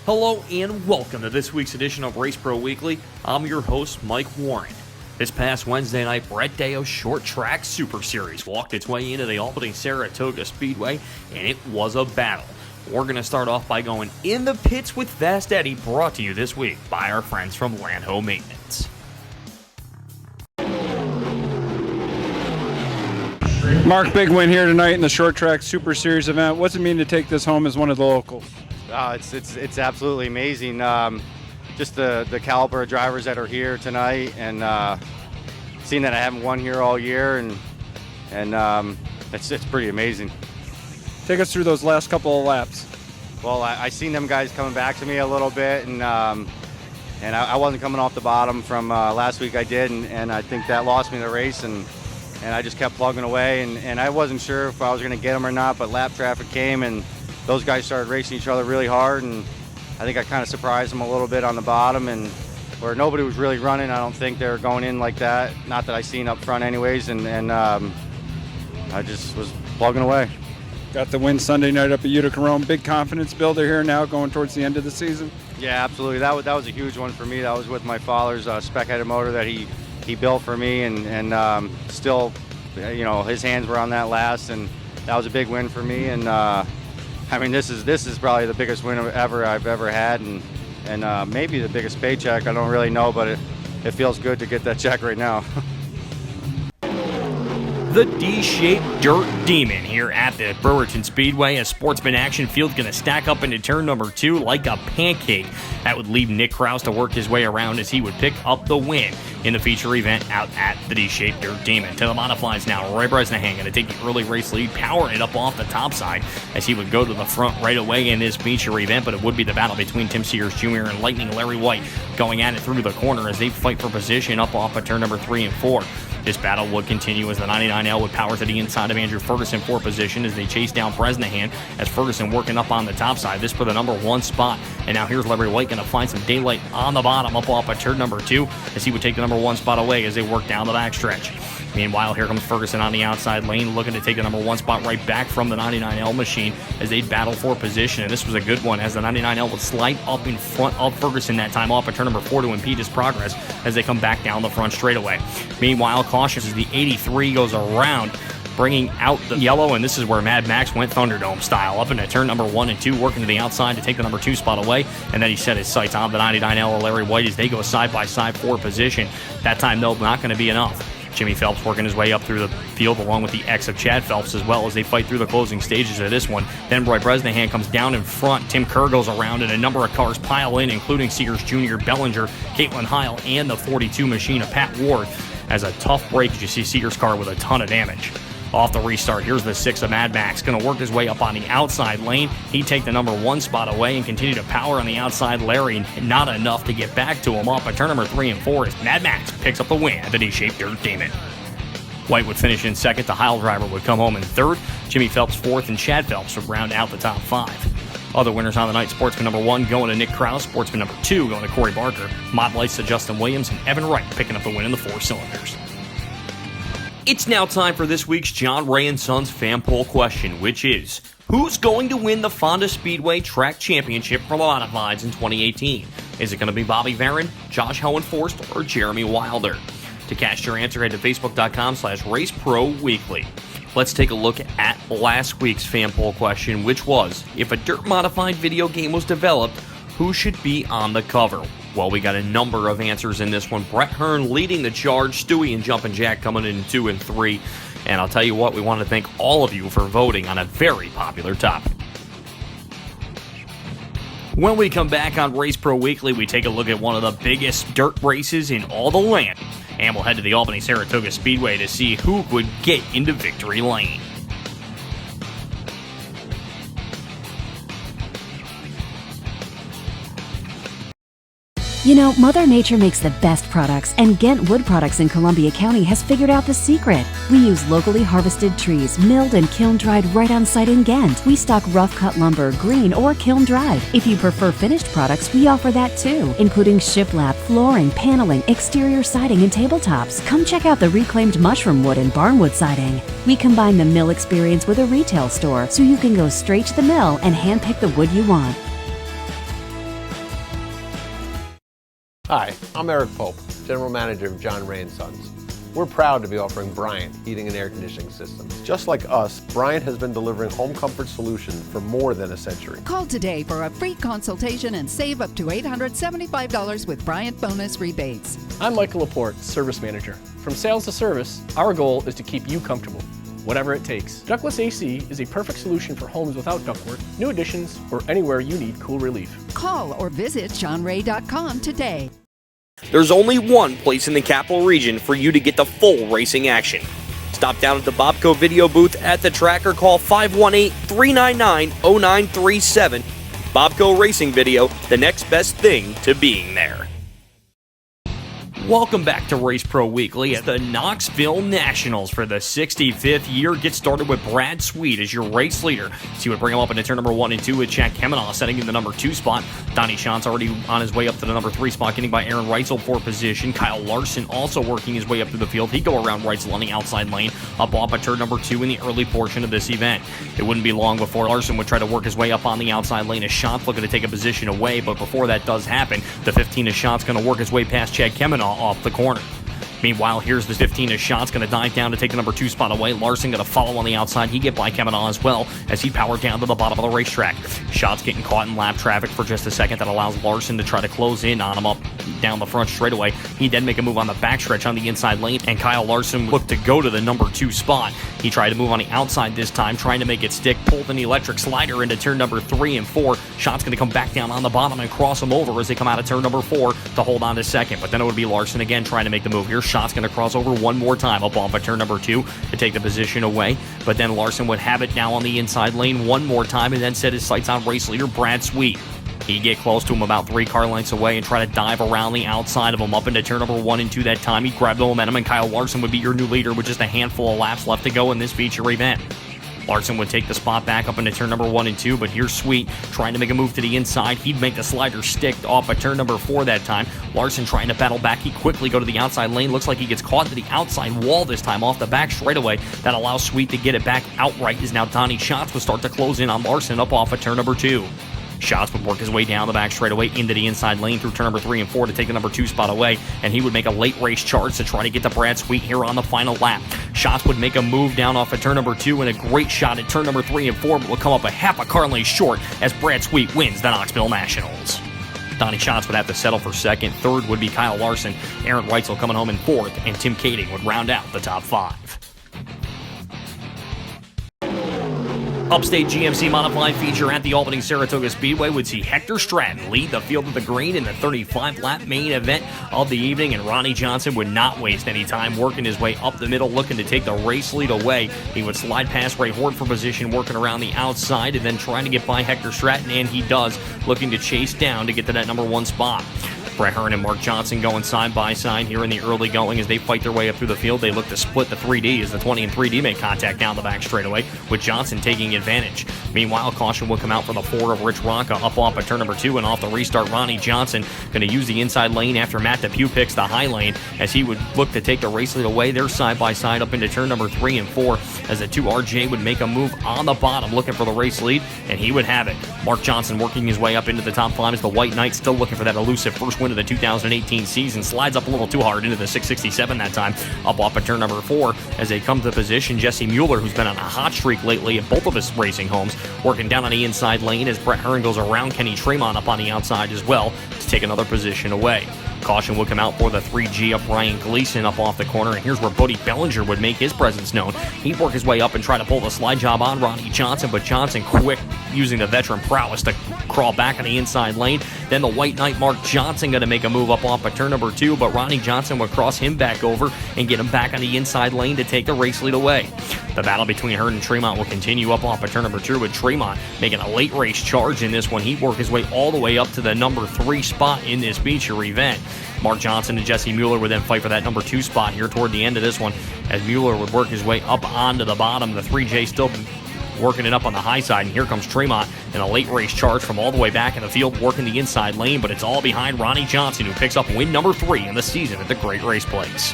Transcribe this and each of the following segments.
Hello and welcome to this week's edition of Race Pro Weekly. I'm your host, Mike Warren. This past Wednesday night, Brett Deo's Short Track Super Series walked its way into the Albany-Saratoga Speedway, and it was a battle. We're going to start off by going in the pits with Fast Eddie, brought to you this week by our friends from Landho Maintenance. Mark, big win here tonight in the Short Track Super Series event. What's it mean to take this home as one of the locals? It's absolutely amazing. Just the caliber of drivers that are here tonight, and seeing that I haven't won here all year, and it's pretty amazing. Take us through those last couple of laps. Well, I seen them guys coming back to me a little bit, and I wasn't coming off the bottom from last week. I did, and I think that lost me the race, and I just kept plugging away, and I wasn't sure if I was going to get them or not, but lap traffic came, and those guys started racing each other really hard, and I think I kind of surprised them a little bit on the bottom, and where nobody was really running. I don't think they were going in like that, not that I seen up front anyways, and I just was plugging away. Got the win Sunday night up at Utica Rome. Big confidence builder here now going towards the end of the season. Yeah, absolutely. That was a huge one for me. That was with my father's spec-headed motor that he built for me, and still, his hands were on that last, and that was a big win for me. And I mean, this is probably the biggest win I've ever had, and maybe the biggest paycheck. I don't really know, but it feels good to get that check right now. The D-shaped Dirt Demon here at the Brewerton Speedway. A Sportsman Action Field going to stack up into turn number 2 like a pancake. That would leave Nick Krause to work his way around as he would pick up the win in the feature event out at the D-shaped Dirt Demon. To the modifieds now, Roy Bresnahan going to take the early race lead, power it up off the top side as he would go to the front right away in this feature event, but it would be the battle between Tim Sears Jr. and Lightning Larry White going at it through the corner as they fight for position up off of turn number 3 and 4. This battle would continue as the 99L would power to the inside of Andrew Ferguson for position as they chase down Bresnahan as Ferguson working up on the top side. This for the number 1 spot. And now here's Larry White going to find some daylight on the bottom up off of turn number 2 as he would take the number 1 spot away as they work down the backstretch. Meanwhile, here comes Ferguson on the outside lane looking to take the number 1 spot right back from the 99L machine as they battle for position. And this was a good one as the 99L would slide up in front of Ferguson that time off of turn number 4 to impede his progress as they come back down the front straightaway. Meanwhile, cautious as the 83 goes around, bringing out the yellow, and this is where Mad Max went Thunderdome style up into turn number 1 and 2, working to the outside to take the number 2 spot away, and then he set his sights on the 99L Larry White as they go side by side for position. That time, though, not going to be enough. Jimmy Phelps working his way up through the field along with the ex of Chad Phelps as well as they fight through the closing stages of this one. Then Roy Bresnahan comes down in front. Tim Kerr goes around and a number of cars pile in, including Sears Jr., Bellinger, Caitlin Heil, and the 42 machine of Pat Ward. As a tough break as you see Sears' car with a ton of damage. Off the restart, here's the 6 of Mad Max. Going to work his way up on the outside lane. He'd take the number 1 spot away and continue to power on the outside Larry. Not enough to get back to him off of turn number 3 and 4 as Mad Max picks up the win at the D-shaped Dirt Demon. White would finish in second. The Heil driver would come home in third. Jimmy Phelps fourth, and Chad Phelps would round out the top 5. Other winners on the night, Sportsman number 1 going to Nick Krause, Sportsman number 2 going to Corey Barker, Mod Lights to Justin Williams, and Evan Wright picking up the win in the 4 cylinders. It's now time for this week's John Ray and Sons fan poll question, which is, who's going to win the Fonda Speedway Track Championship for the modifieds in 2018? Is it going to be Bobby Varon, Josh Hohenforst, or Jeremy Wilder? To cast your answer, head to facebook.com/RaceProWeekly. Let's take a look at last week's fan poll question, which was, if a dirt modified video game was developed, who should be on the cover? Well, we got a number of answers in this one. Brett Hearn leading the charge, Stewie and Jumpin' Jack coming in 2 and 3. And I'll tell you what, we want to thank all of you for voting on a very popular topic. When we come back on Race Pro Weekly, we take a look at one of the biggest dirt races in all the land. And we'll head to the Albany-Saratoga Speedway to see who would get into victory lane. You know, Mother Nature makes the best products, and Ghent Wood Products in Columbia County has figured out the secret. We use locally harvested trees, milled and kiln-dried right on site in Ghent. We stock rough-cut lumber, green or kiln-dried. If you prefer finished products, we offer that too, including shiplap, flooring, paneling, exterior siding, and tabletops. Come check out the reclaimed mushroom wood and barnwood siding. We combine the mill experience with a retail store, so you can go straight to the mill and handpick the wood you want. Hi, I'm Eric Pope, General Manager of John Ray & Sons. We're proud to be offering Bryant heating and air conditioning systems. Just like us, Bryant has been delivering home comfort solutions for more than a century. Call today for a free consultation and save up to $875 with Bryant bonus rebates. I'm Michael Laporte, Service Manager. From sales to service, our goal is to keep you comfortable, whatever it takes. Ductless AC is a perfect solution for homes without ductwork, new additions, or anywhere you need cool relief. Call or visit johnray.com today. There's only one place in the capital region for you to get the full racing action. Stop down at the Bobco video booth at the track or call 518-399-0937. Bobco Racing Video, the next best thing to being there. Welcome back to Race Pro Weekly. The Knoxville Nationals for the 65th year get started with Brad Sweet as your race leader. So you would bring him up into turn number 1 and 2 with Chad Kemenaugh setting in the number 2 spot. Donnie Schatz already on his way up to the number 3 spot, getting by Aaron Reitzel for position. Kyle Larson also working his way up through the field. He'd go around Reitzel on the outside lane, up off at turn number 2 in the early portion of this event. It wouldn't be long before Larson would try to work his way up on the outside lane as Schatz looking to take a position away, but before that does happen, the 15 of Schatz going to work his way past Chad Kemenaugh off the corner. Meanwhile, here's the 15 of Schatz going to dive down to take the number 2 spot away. Larson going to follow on the outside. He get by Kemenaugh as well as he powered down to the bottom of the racetrack. Schatz getting caught in lap traffic for just a second. That allows Larson to try to close in on him up down the front straightaway. He then make a move on the backstretch on the inside lane, and Kyle Larson looked to go to the number 2 spot. He tried to move on the outside this time, trying to make it stick, pulled an electric slider into turn number 3 and 4. Schatz going to come back down on the bottom and cross him over as they come out of turn number 4 to hold on to second. But then it would be Larson again trying to make the move here. Schatz going to cross over one more time up off at turn number 2 to take the position away. But then Larson would have it now on the inside lane one more time and then set his sights on race leader Brad Sweet. He'd get close to him about 3 car lengths away and try to dive around the outside of him up into turn number 1 and 2 that time. He'd grab the momentum, and Kyle Larson would be your new leader with just a handful of laps left to go in this feature event. Larson would take the spot back up into turn number 1 and 2, but here's Sweet trying to make a move to the inside. He'd make the slider stick off at turn number 4 that time. Larson trying to battle back. He quickly go to the outside lane. Looks like he gets caught to the outside wall this time off the back straightaway. That allows Sweet to get it back outright as now Donnie Schatz will start to close in on Larson up off at turn number 2. Schatz would work his way down the back straightaway into the inside lane through turn number 3 and 4 to take the number 2 spot away, and he would make a late race charge to try to get to Brad Sweet here on the final lap. Schatz would make a move down off at turn number 2 and a great shot at turn number 3 and 4, but will come up a half a car length short as Brad Sweet wins the Knoxville Nationals. Donnie Schatz would have to settle for second. Third would be Kyle Larson. Aaron Reitzel coming home in 4th, and Tim Kading would round out the top 5. Upstate GMC Modified feature at the Albany Saratoga Speedway would see Hector Stratton lead the field of the green in the 35-lap main event of the evening, and Ronnie Johnson would not waste any time working his way up the middle, looking to take the race lead away. He would slide past Ray Hort for position, working around the outside, and then trying to get by Hector Stratton, and he does, looking to chase down to get to that number 1 spot. Brett Hearn and Mark Johnson going side by side here in the early going as they fight their way up through the field. They look to split the 3D as the 20 and 3D make contact down the back straightaway, with Johnson taking advantage. Meanwhile, caution will come out for the 4 of Rich Ronca up off at turn number 2, and off the restart, Ronnie Johnson going to use the inside lane after Matt Depew picks the high lane as he would look to take the race lead away. They're side by side up into turn number 3 and 4 as the 2 RJ would make a move on the bottom looking for the race lead, and he would have it. Mark Johnson working his way up into the top 5 as the White Knight still looking for that elusive first win of the 2018 season. Slides up a little too hard into the 667 that time, up off at turn number 4 as they come to position. Jesse Mueller, who's been on a hot streak lately at both of his racing homes, working down on the inside lane as Brett Hearn goes around Kenny Tremont up on the outside as well to take another position away. Caution will come out for the 3G of Brian Gleason up off the corner, and here's where Buddy Bellinger would make his presence known. He'd work his way up and try to pull the slide job on Ronnie Johnson, but Johnson quick using the veteran prowess to crawl back on the inside lane. Then the White Knight Mark Johnson going to make a move up off at turn number 2, but Ronnie Johnson would cross him back over and get him back on the inside lane to take the race lead away. The battle between Hearn and Tremont will continue up off at turn number 2, with Tremont making a late race charge in this one. He'd work his way all the way up to the number 3 spot in this feature event. Mark Johnson and Jesse Mueller would then fight for that number 2 spot here toward the end of this one as Mueller would work his way up onto the bottom. The 3J still working it up on the high side, and here comes Tremont in a late race charge from all the way back in the field, working the inside lane, but it's all behind Ronnie Johnson, who picks up win number 3 in the season at the Great Race Place.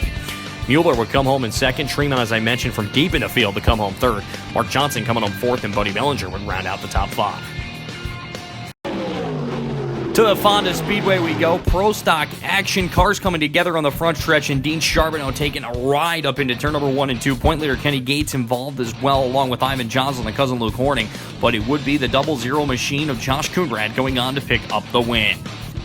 Mueller would come home in second. Tremont, as I mentioned, from deep in the field to come home third. Mark Johnson coming home 4th, and Buddy Bellinger would round out the top 5. To the Fonda Speedway we go. Pro stock action. Cars coming together on the front stretch, and Dean Charbonneau taking a ride up into turn number 1 and 2. Point leader Kenny Gates involved as well, along with Ivan Johnson and cousin Luke Horning. But it would be the 00 machine of Josh Coonrad going on to pick up the win.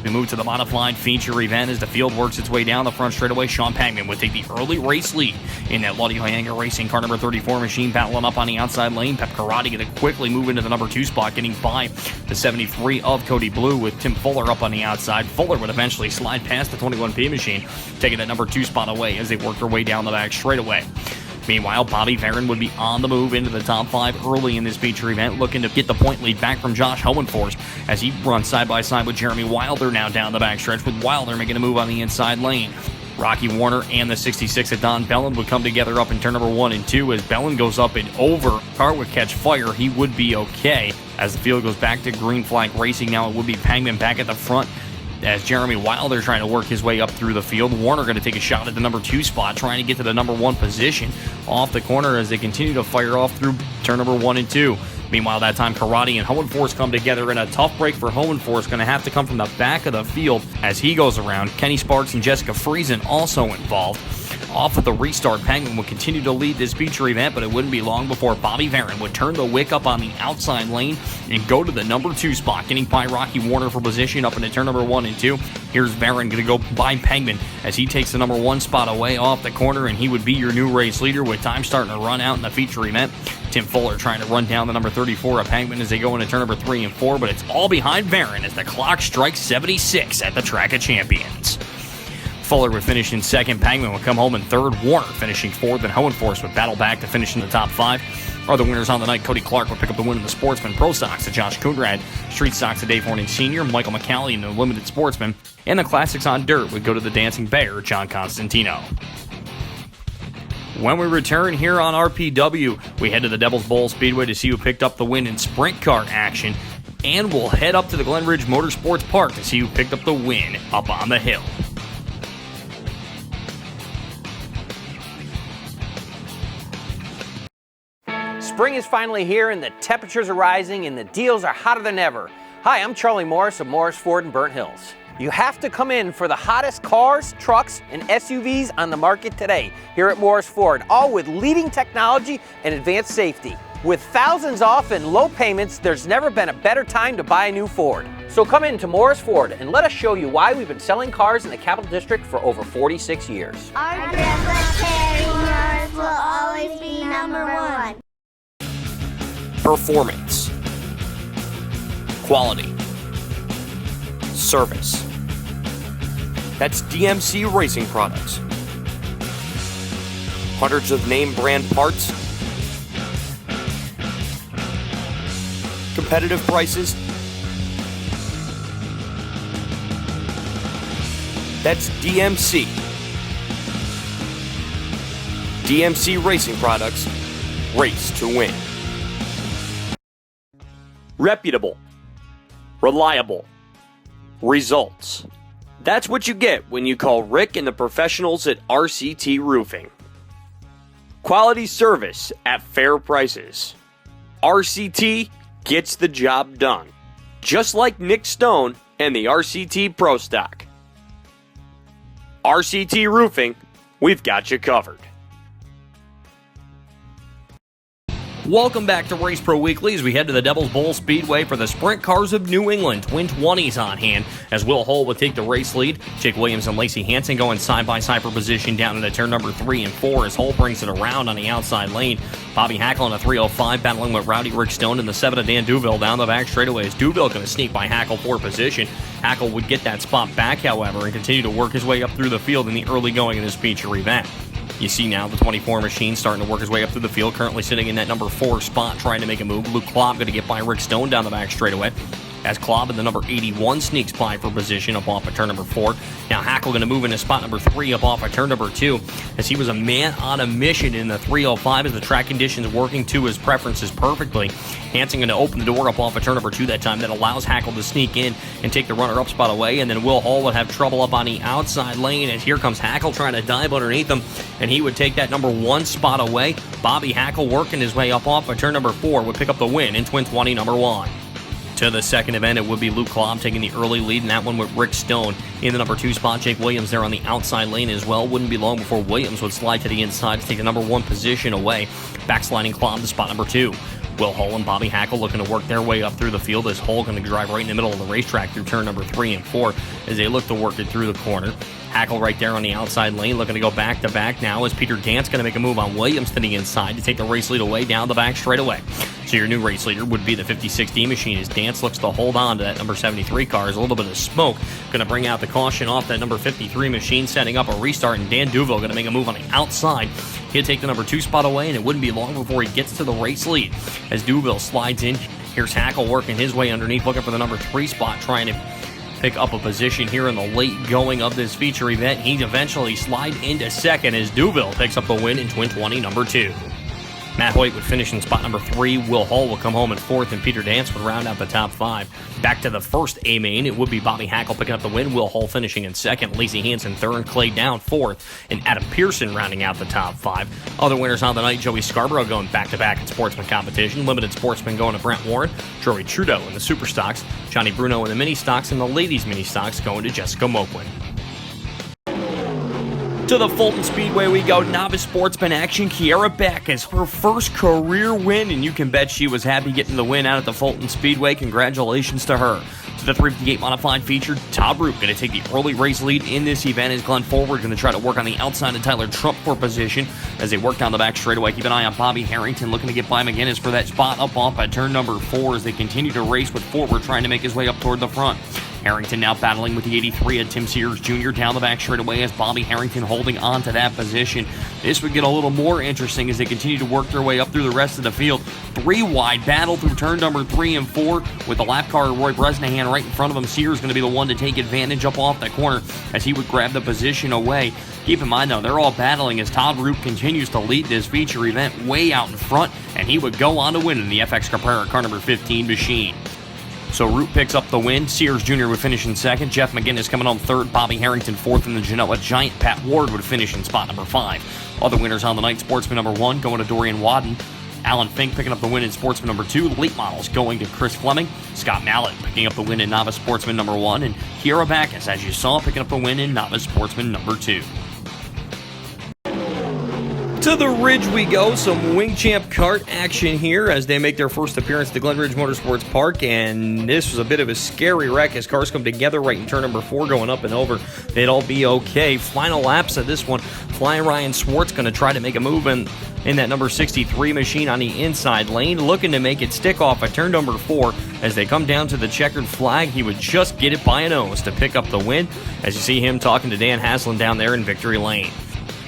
We move to the modified feature event as the field works its way down the front straightaway. Sean Pagman would take the early race lead in that Luddy Hanger Racing car number 34 machine, battling up on the outside lane. Pep Karate going to quickly move into the number 2 spot, getting by the 73 of Cody Blue with Tim Fuller up on the outside. Fuller would eventually slide past the 21P machine, taking that number 2 spot away as they work their way down the back straightaway. Meanwhile, Bobby Varon would be on the move into the top 5 early in this feature event, looking to get the point lead back from Josh Hohenforce as he runs side by side with Jeremy Wilder now down the backstretch, with Wilder making a move on the inside lane. Rocky Warner and the 66 of Don Bellin would come together up in turn number 1 and 2 as Bellin goes up and over. Car would catch fire. He would be okay. As the field goes back to green flag racing, now it would be Pangman back at the front as Jeremy Wilder trying to work his way up through the field. Warner going to take a shot at the number 2 spot, trying to get to the number 1 position off the corner as they continue to fire off through turn number 1 and 2. Meanwhile, that time Karate and Hohenforce come together in a tough break for Hohenforce, going to have to come from the back of the field as he goes around. Kenny Sparks and Jessica Friesen also involved. Off of the restart, Pangman would continue to lead this feature event, but it wouldn't be long before Bobby Varon would turn the wick up on the outside lane and go to the number 2 spot, getting by Rocky Warner for position up into turn number 1 and 2. Here's Varon going to go by Pangman as he takes the number 1 spot away off the corner, and he would be your new race leader with time starting to run out in the feature event. Tim Fuller trying to run down the number 34 of Pangman as they go into turn number 3 and 4, but it's all behind Varon as the clock strikes 76 at the Track of Champions. Fuller would finish in second. Pangman would come home in third. Warner finishing fourth, and Hohenforce would battle back to finish in the top 5. Other winners on the night, Cody Clark would pick up the win in the Sportsman. Pro Stocks to Josh Coonrad. Street Stocks to Dave Horning Sr., Michael McCallie in the Limited Sportsman. And the Classics on Dirt would go to the Dancing Bear, John Constantino. When we return here on RPW, we head to the Devil's Bowl Speedway to see who picked up the win in sprint car action. And we'll head up to the Glen Ridge Motorsports Park to see who picked up the win up on the hill. Spring is finally here and the temperatures are rising and the deals are hotter than ever. Hi, I'm Charlie Morris of Morris Ford in Burnt Hills. You have to come in for the hottest cars, trucks, and SUVs on the market today here at Morris Ford, all with leading technology and advanced safety. With thousands off and low payments, there's never been a better time to buy a new Ford. So come in to Morris Ford and let us show you why we've been selling cars in the Capital District for over 46 years. Our Morris will always be number 1. Performance, quality, service. That's DMC Racing Products. Hundreds of name brand parts, competitive prices. That's DMC. DMC Racing Products. Race to win. Reputable, reliable, results. That's what you get when you call Rick and the professionals at RCT Roofing. Quality service at fair prices. RCT gets the job done. Just like Nick Stone and the RCT Pro Stock. RCT Roofing, we've got you covered. Welcome back to Race Pro Weekly as we head to the Devil's Bowl Speedway for the Sprint Cars of New England. Twin 20s on hand as Will Hull will take the race lead. Jake Williams and Lacey Hansen going side-by-side for position down into turn number 3 and 4 as Hull brings it around on the outside lane. Bobby Hackle in a 305 battling with Rowdy Rick Stone in the 7 of Dan Duville down the back straightaway as Duville going to sneak by Hackle for position. Hackle would get that spot back, however, and continue to work his way up through the field in the early going of this feature event. You see now the 24 machine starting to work his way up through the field, currently sitting in that number 4 spot, trying to make a move. Luke Klopp going to get by Rick Stone down the back straightaway. As Klopp in the number 81 sneaks by for position up off of turn number 4. Now Hackle going to move into spot number 3 up off of turn number 2 as he was a man on a mission in the 305 as the track conditions working to his preferences perfectly. Hansen going to open the door up off of turn number 2 that time. That allows Hackle to sneak in and take the runner-up spot away, and then Will Hull would have trouble up on the outside lane as here comes Hackle trying to dive underneath him, and he would take that number 1 spot away. Bobby Hackle working his way up off of turn number 4 would pick up the win in Twin 20 number 1. To the second event, it would be Luke Klopp taking the early lead in that one with Rick Stone in the number 2 spot. Jake Williams there on the outside lane as well. Wouldn't be long before Williams would slide to the inside to take the number 1 position away. Backsliding Klopp to spot number 2. Will Hull and Bobby Hackle looking to work their way up through the field as Hull going to drive right in the middle of the racetrack through turn number 3 and 4 as they look to work it through the corner. Hackle right there on the outside lane looking to go back-to-back now as Peter Dance going to make a move on Williams to the inside to take the race lead away down the back straightaway. So your new race leader would be the 56D machine as Dance looks to hold on to that number 73 car as a little bit of smoke going to bring out the caution off that number 53 machine, setting up a restart, and Dan Duville going to make a move on the outside. He'll take the number 2 spot away, and it wouldn't be long before he gets to the race lead as Duville slides in. Here's Hackle working his way underneath, looking for the number 3 spot, trying to pick up a position here in the late going of this feature event. He eventually slide into second as Duville picks up the win in Twin 20 number 2. Matt Hoyt would finish in spot number 3. Will Hull will come home in 4th, and Peter Dance would round out the top 5. Back to the first A main, it would be Bobby Hackle picking up the win. Will Hull finishing in 2nd. Lacey Hanson 3rd. Clay Down 4th. And Adam Pearson rounding out the top 5. Other winners on the night, Joey Scarborough going back-to-back in sportsman competition. Limited sportsman going to Brent Warren. Joey Trudeau in the super stocks. Johnny Bruno in the mini stocks. And the ladies mini stocks going to Jessica Moquin. To the Fulton Speedway we go. Novice sportsman action. Kiera Beck has her first career win, and you can bet she was happy getting the win out at the Fulton Speedway. Congratulations to her. To the 358 modified feature, Todd Root going to take the early race lead in this event as Glen Forward going to try to work on the outside of Tyler Trump for position as they work down the back straightaway. Keep an eye on Bobby Harrington looking to get by McGinnis for that spot up off at turn number 4 as they continue to race with Forward trying to make his way up toward the front. Harrington now battling with the 83 at Tim Sears Jr. down the back straightaway as Bobby Harrington holding on to that position. This would get a little more interesting as they continue to work their way up through the rest of the field. 3 wide battle through turn number 3 and 4 with the lap car Roy Bresnahan right in front of him. Sears going to be the one to take advantage up off that corner as he would grab the position away. Keep in mind, though, they're all battling as Todd Root continues to lead this feature event way out in front, and he would go on to win in the FX Caprera car number 15 machine. So Root picks up the win. Sears Jr. would finish in 2nd. Jeff McGinnis coming on 3rd. Bobby Harrington 4th. And the Genoa Giant Pat Ward would finish in spot number 5. Other winners on the night, sportsman number 1 going to Dorian Wadden. Alan Fink picking up the win in sportsman number 2. Late models going to Chris Fleming. Scott Mallett picking up the win in novice sportsman number 1. And Kiera Backus, as you saw, picking up the win in novice sportsman number 2. To the Ridge we go. Some Wing Champ kart action here as they make their first appearance at the Glen Ridge Motorsports Park, and this was a bit of a scary wreck as cars come together right in turn number 4 going up and over. They'd all be okay. Final laps of this one, Flying Ryan Swartz going to try to make a move in that number 63 machine on the inside lane, looking to make it stick off at turn number 4. As they come down to the checkered flag, he would just get it by a nose to pick up the win, as you see him talking to Dan Haslam down there in victory lane.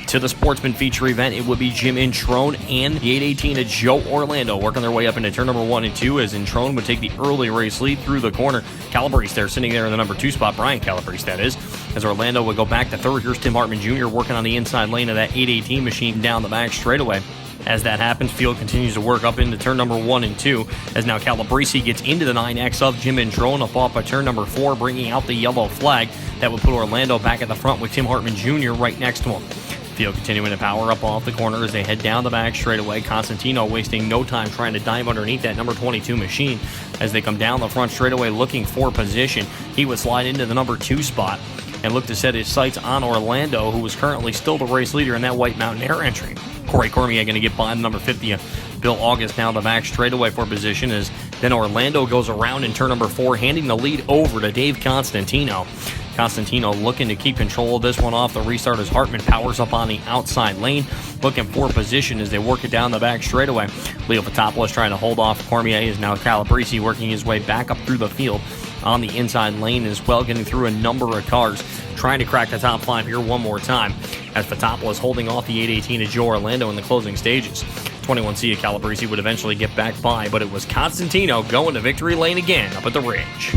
To the sportsman feature event, it would be Jim Introne and the 818 of Joe Orlando working their way up into turn number 1 and 2 as Introne would take the early race lead through the corner. Calabrese there sitting there in the number 2 spot, Brian Calabrese that is, as Orlando would go back to 3rd. Here's Tim Hartman Jr. working on the inside lane of that 818 machine down the back straightaway. As that happens, field continues to work up into turn number 1 and 2 as now Calabrese gets into the 9X of Jim Introne up off at turn number 4, bringing out the yellow flag. That would put Orlando back at the front with Tim Hartman Jr. right next to him. Field continuing to power up off the corner as they head down the back straightaway. Constantino wasting no time trying to dive underneath that number 22 machine as they come down the front straightaway looking for position. He would slide into the number 2 spot and look to set his sights on Orlando, who was currently still the race leader in that White Mountain Air entry. Corey Cormier going to get by the number 50 Bill August down the back straightaway for position as then Orlando goes around in turn number 4, handing the lead over to Dave Constantino. Constantino looking to keep control of this one off the restart as Hartman powers up on the outside lane, looking for position as they work it down the back straightaway. Leo Patopoulos trying to hold off Cormier is now Calabrese working his way back up through the field on the inside lane as well, getting through a number of cars, trying to crack the top 5 here one more time as Patopoulos holding off the 818 of Joe Orlando in the closing stages. 21C of Calabrese would eventually get back by, but it was Constantino going to victory lane again up at the Ridge.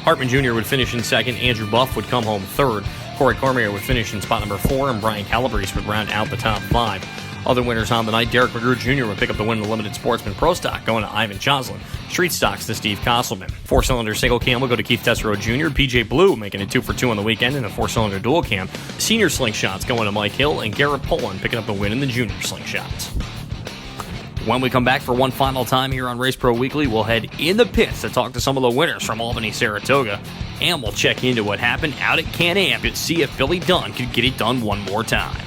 Hartman Jr. would finish in 2nd, Andrew Buff would come home 3rd, Corey Cormier would finish in spot number 4, and Brian Calabrese would round out the top 5. Other winners on the night, Derek McGrew Jr. would pick up the win in the Limited Sportsman Pro Stock, going to Ivan Choslin. Street Stocks to Steve Kosselman. 4-cylinder single cam will go to Keith Tessero Jr. PJ Blue making it 2 for 2 on the weekend in a 4-cylinder dual cam. Senior slingshots going to Mike Hill, and Garrett Pullen picking up the win in the junior slingshots. When we come back for one final time here on Race Pro Weekly, we'll head in the pits to talk to some of the winners from Albany, Saratoga, and we'll check into what happened out at Can-Am to see if Billy Dunn could get it done one more time.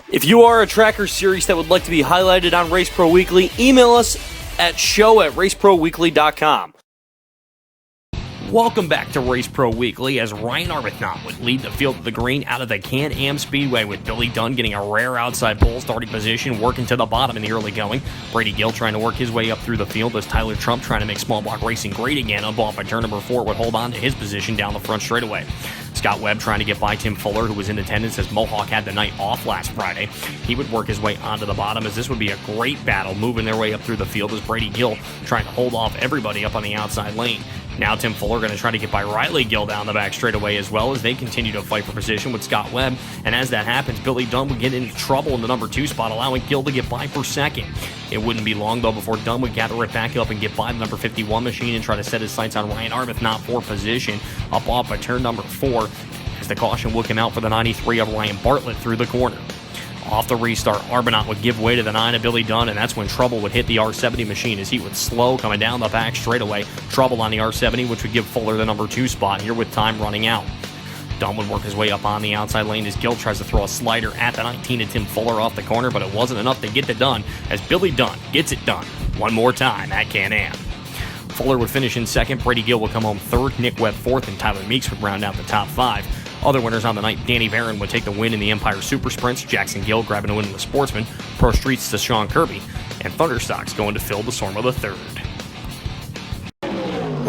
If you are a tracker series that would like to be highlighted on Race Pro Weekly, email us at show@raceproweekly.com. Welcome back to Race Pro Weekly as Ryan Arbuthnot would lead the field of the green out of the Can-Am Speedway with Billy Dunn getting a rare outside pole starting position, working to the bottom in the early going. Brady Gill trying to work his way up through the field as Tyler Trump trying to make small block racing great again. Up off by turn number 4 would hold on to his position down the front straightaway. Scott Webb trying to get by Tim Fuller, who was in attendance as Mohawk had the night off last Friday. He would work his way onto the bottom as this would be a great battle moving their way up through the field as Brady Gill trying to hold off everybody up on the outside lane. Now Tim Fuller going to try to get by Riley Gill down the back straightaway as well as they continue to fight for position with Scott Webb. And as that happens, Billy Dunn would get into trouble in the number 2 spot, allowing Gill to get by for second. It wouldn't be long, though, before Dunn would gather it back up and get by the number 51 machine and try to set his sights on Ryan Arbuthnot for position up off by turn number 4 as the caution would come out for the 93 of Ryan Bartlett through the corner. Off the restart, Arbuthnot would give way to the 9 of Billy Dunn, and that's when trouble would hit the R70 machine as he would slow coming down the back straightaway. Trouble on the R70, which would give Fuller the number 2 spot here with time running out. Dunn would work his way up on the outside lane as Gill tries to throw a slider at the 19 of Tim Fuller off the corner, but it wasn't enough to get it done as Billy Dunn gets it done one more time at Can-Am. Fuller would finish in second, Brady Gill would come home third, Nick Webb fourth, and Tyler Meeks would round out the top 5. Other winners on the night, Danny Barron would take the win in the Empire Super Sprints, Jackson Gill grabbing a win in the Sportsman, Pro Streets to Sean Kirby, and Thunderstocks going to Phil DeSormo III.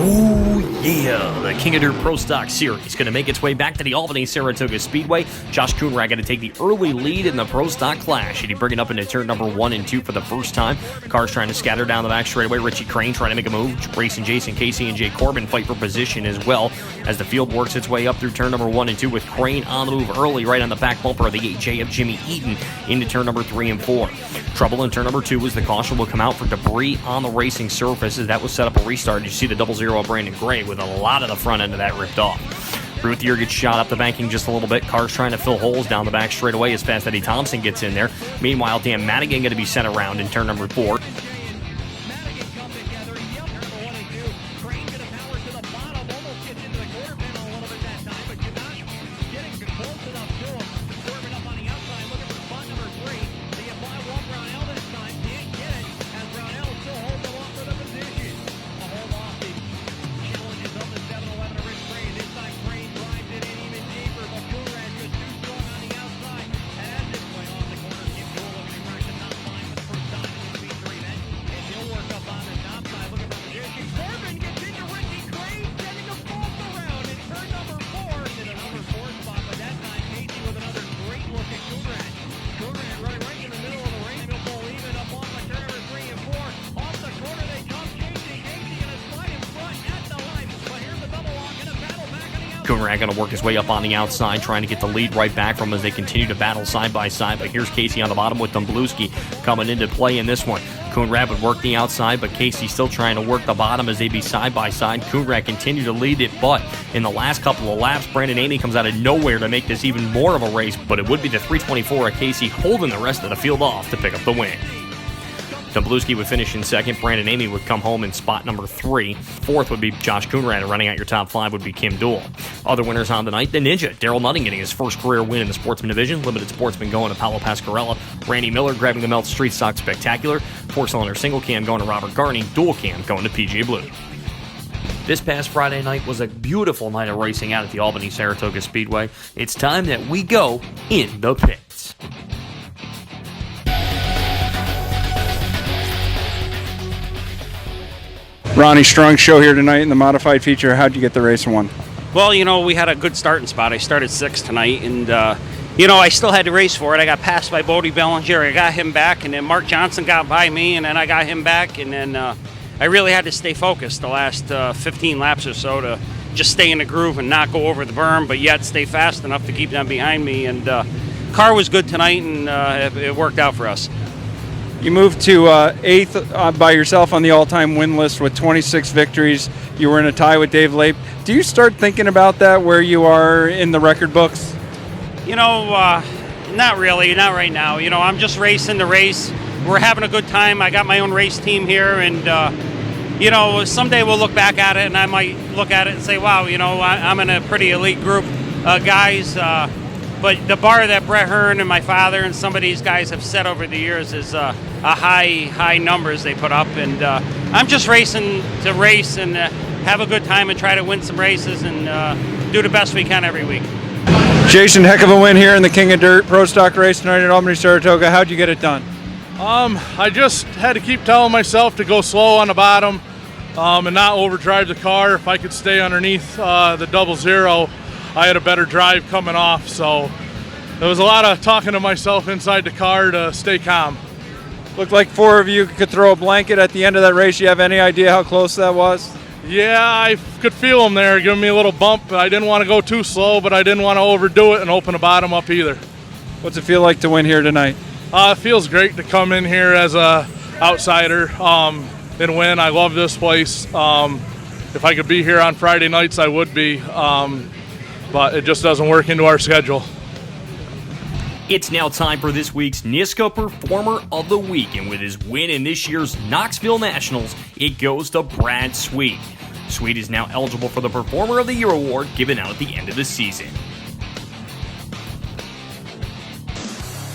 Oh yeah, the King of Dirt Pro Stock Series going to make its way back to the Albany Saratoga Speedway. Josh Coonrad going to take the early lead in the Pro Stock Clash. He'd bring it up into turn number 1 and 2 for the first time. Cars trying to scatter down the back straightaway. Richie Crane trying to make a move. Racing Jason Casey and Jay Corbin fight for position as well as the field works its way up through turn number 1 and 2 with Crane on the move early right on the back bumper of the 8J of Jimmy Eaton into turn number 3 and 4. Trouble in turn number 2 as the caution will come out for debris on the racing surface as that was set up a restart. You see the 00 of Brandon Gray with a lot of the front end of that ripped off. Ruthier gets shot up the banking just a little bit. Cars trying to fill holes down the back straightaway as Fast Eddie Thompson gets in there. Meanwhile, Dan Madigan going to be sent around in turn number 4. Coonrad going to work his way up on the outside, trying to get the lead right back from as they continue to battle side by side. But here's Casey on the bottom with Domblewski coming into play in this one. Coonrad would work the outside, but Casey still trying to work the bottom as they be side by side. Coonrad continued to lead it, but in the last couple of laps, Brandon Amy comes out of nowhere to make this even more of a race, but it would be the 324 of Casey holding the rest of the field off to pick up the win. Domblewski would finish in second. Brandon Amy would come home in spot number 3. Fourth would be Josh Coonrad, and running out your top 5 would be Kim Duell. Other winners on the night, the Ninja, Daryl Nutting getting his first career win in the Sportsman Division. Limited Sportsman going to Paolo Pasquarella. Randy Miller grabbing the Melt Street Stock Spectacular. 4-cylinder single cam going to Robert Garney. Dual cam going to PJ Blue. This past Friday night was a beautiful night of racing out at the Albany-Saratoga Speedway. It's time that we go in the pits. Ronnie Strong show here tonight in the modified feature. How'd you get the race won? Well, we had a good starting spot. I started 6th tonight, and, I still had to race for it. I got passed by Bodie Bellinger. I got him back, and then Mark Johnson got by me, and then I got him back, and then I really had to stay focused the last 15 laps or so to just stay in the groove and not go over the berm, but yet stay fast enough to keep them behind me. And car was good tonight, and it worked out for us. You moved to 8th by yourself on the all-time win list with 26 victories. You were in a tie with Dave Lape. Do you start thinking about that, where you are in the record books? Not really, not right now. I'm just racing the race. We're having a good time. I got my own race team here, and, someday we'll look back at it, and I might look at it and say, wow, I'm in a pretty elite group of guys. But the bar that Brett Hearn and my father and some of these guys have set over the years is a high numbers they put up. And I'm just racing to race and have a good time and try to win some races and do the best we can every week. Jason, heck of a win here in the King of Dirt Pro Stock race tonight at Albany-Saratoga. How'd you get it done? I just had to keep telling myself to go slow on the bottom and not overdrive the car. If I could stay underneath the 00, I had a better drive coming off. So there was a lot of talking to myself inside the car to stay calm. Looked like 4 of you could throw a blanket at the end of that race. You have any idea how close that was? Yeah, I could feel them there giving me a little bump. I didn't want to go too slow, but I didn't want to overdo it and open the bottom up either. What's it feel like to win here tonight? It feels great to come in here as a outsider and win. I love this place. If I could be here on Friday nights, I would be, but it just doesn't work into our schedule. It's now time for this week's NISCA Performer of the Week, and with his win in this year's Knoxville Nationals, it goes to Brad Sweet. Sweet is now eligible for the Performer of the Year award given out at the end of the season.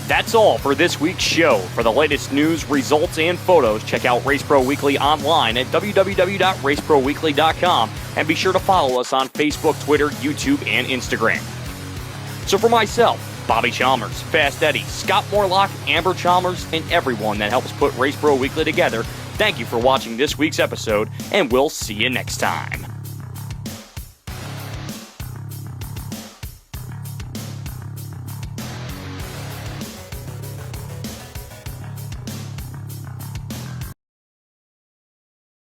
That's all for this week's show. For the latest news, results, and photos, check out Race Pro Weekly online at www.raceproweekly.com, and be sure to follow us on Facebook, Twitter, YouTube, and Instagram. So for myself, Bobby Chalmers, Fast Eddie, Scott Morlock, Amber Chalmers, and everyone that helps put Race Pro Weekly together, thank you for watching this week's episode, and we'll see you next time.